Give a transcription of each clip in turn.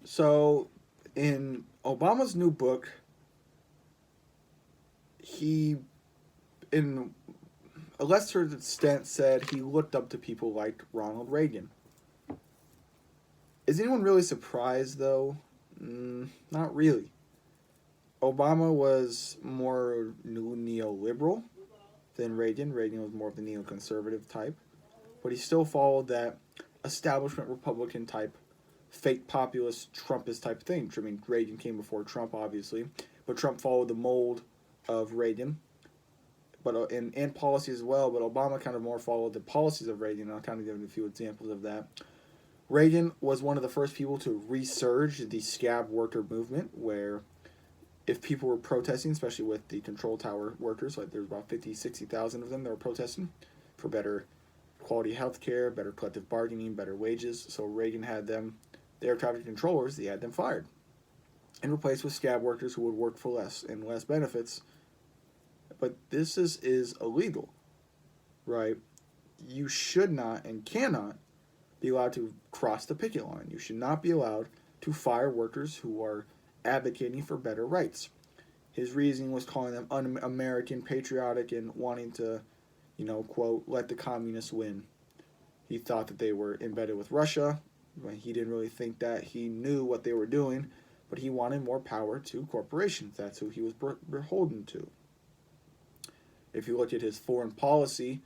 So, in Obama's new book, he, in a lesser extent, said he looked up to people like Ronald Reagan. Is anyone really surprised, though? Not really. Obama was more neoliberal than Reagan. Reagan was more of the neoconservative type, but he still followed that establishment Republican type, fake populist Trumpist type thing. I mean, Reagan came before Trump, obviously, but Trump followed the mold of Reagan, but in policy as well. But Obama kind of more followed the policies of Reagan. And I'll kind of give a few examples of that. Reagan was one of the first people to resurge the scab worker movement, where if people were protesting, especially with the control tower workers, like there's about 50, 60,000 of them that were protesting for better quality health care, better collective bargaining, better wages. So Reagan had them, the air traffic controllers, he had them fired and replaced with scab workers who would work for less and less benefits. But this is illegal, right? You should not and cannot be allowed to cross the picket line. You should not be allowed to fire workers who are advocating for better rights. His reasoning was calling them un-American, patriotic, and wanting to, quote, let the communists win. He thought that they were embedded with Russia. He didn't really think that. He knew what they were doing, but he wanted more power to corporations. That's who he was beholden to. If you look at his foreign policy,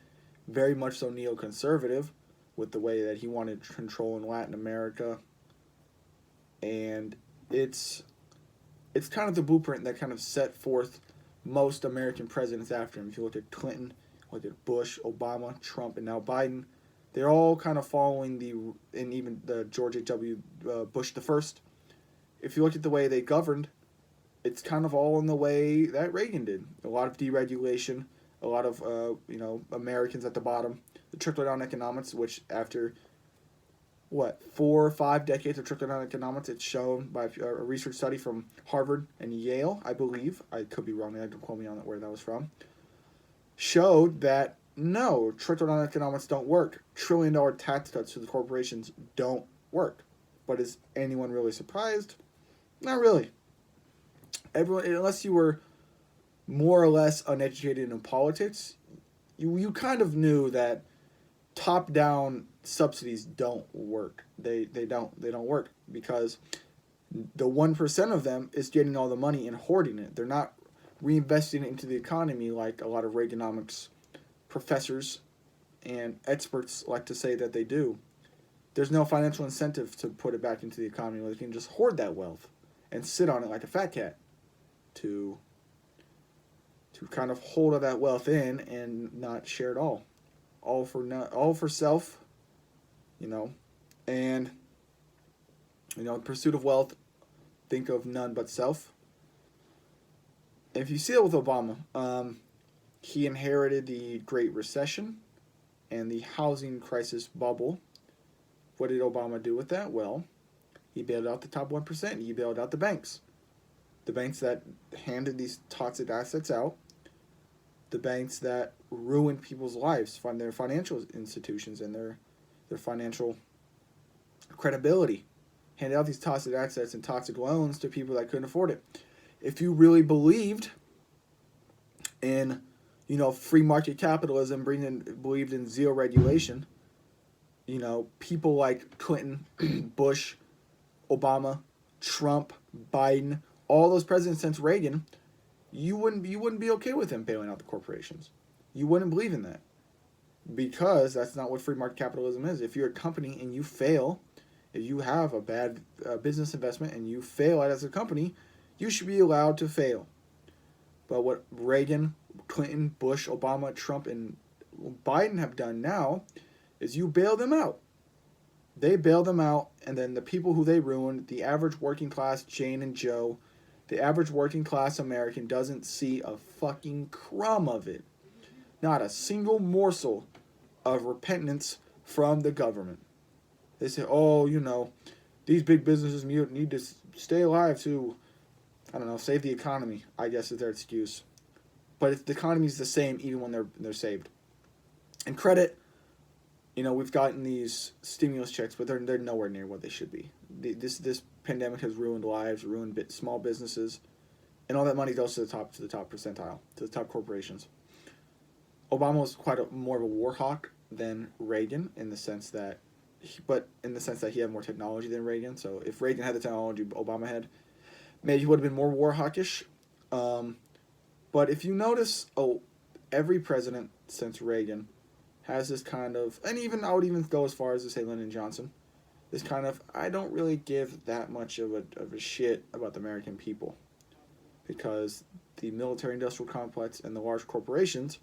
very much so neoconservative, with the way that he wanted control in Latin America. And it's kind of the blueprint that kind of set forth most American presidents after him. If you look at Clinton, look at Bush, Obama, Trump, and now Biden, they're all kind of following and even the George H.W. Bush the first. If you look at the way they governed, it's kind of all in the way that Reagan did. A lot of deregulation, a lot of Americans at the bottom. The trickle-down economics, which after 4 or 5 decades of trickle-down economics, it's shown by a research study from Harvard and Yale, I believe. I could be wrong. Don't quote me on where that was from. Showed that no, trickle-down economics don't work. $1 trillion tax cuts to the corporations don't work. But is anyone really surprised? Not really. Everyone, unless you were more or less uneducated in politics, you kind of knew that top-down subsidies don't work. They don't work because the 1% of them is getting all the money and hoarding it. They're not reinvesting it into the economy like a lot of Reaganomics professors and experts like to say that they do. There's no financial incentive to put it back into the economy where they can just hoard that wealth and sit on it like a fat cat to kind of hold all that wealth in and not share it all. All for self, and pursuit of wealth, think of none but self. If you see it with Obama, he inherited the Great Recession and the housing crisis bubble. What did Obama do with that? Well, he bailed out the top 1%. He bailed out the banks that handed these toxic assets out, the banks that ruined people's lives, from their financial institutions and their financial credibility, handed out these toxic assets and toxic loans to people that couldn't afford it. If you really believed in, free market capitalism, believed in zero regulation, people like Clinton, Bush, Obama, Trump, Biden, all those presidents since Reagan, you wouldn't be okay with him bailing out the corporations. You wouldn't believe in that, because that's not what free market capitalism is. If you're a company and you fail, if you have a bad business investment and you fail as a company, you should be allowed to fail. But what Reagan, Clinton, Bush, Obama, Trump, and Biden have done now is you bail them out. They bail them out, and then the people who they ruined, the average working class Jane and Joe, the average working class American doesn't see a fucking crumb of it. Not a single morsel of repentance from the government. They say, these big businesses need to stay alive to, save the economy, I guess is their excuse. But if the economy's the same even when they're saved. And credit we've gotten these stimulus checks, but they're nowhere near what they should be. This pandemic has ruined lives, ruined small businesses, and all that money goes to the top percentile, to the top corporations. Obama was more of a war hawk than Reagan in the sense that, he had more technology than Reagan. So if Reagan had the technology Obama had, maybe he would have been more war hawkish. But if you notice, every president since Reagan has this kind of, and I would even go as far as to say Lyndon Johnson, this kind of, I don't really give that much of a shit about the American people, because the military-industrial complex and the large corporations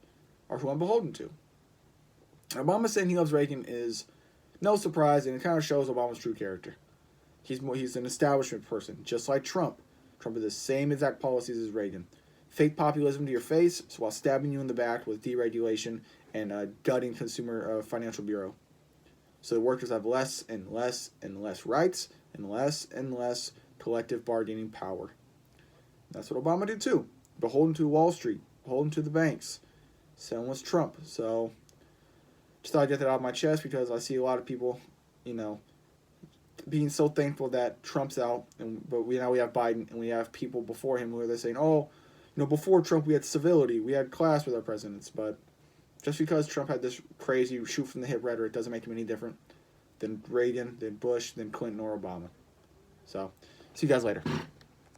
are who I'm beholden to. Obama saying he loves Reagan is no surprise, and it kind of shows Obama's true character. He's an establishment person, just like Trump. Trump has the same exact policies as Reagan. Fake populism to your face, so while stabbing you in the back with deregulation and gutting consumer financial bureau. So the workers have less and less and less rights and less collective bargaining power. That's what Obama did too. Beholden to Wall Street, beholden to the banks. Same was Trump. So just thought I'd get that out of my chest, because I see a lot of people, being so thankful that Trump's out, but now we have Biden, and we have people before him where they're saying, before Trump we had civility, we had class with our presidents, but just because Trump had this crazy shoot from the hip rhetoric doesn't make him any different than Reagan, than Bush, than Clinton or Obama. So, see you guys later.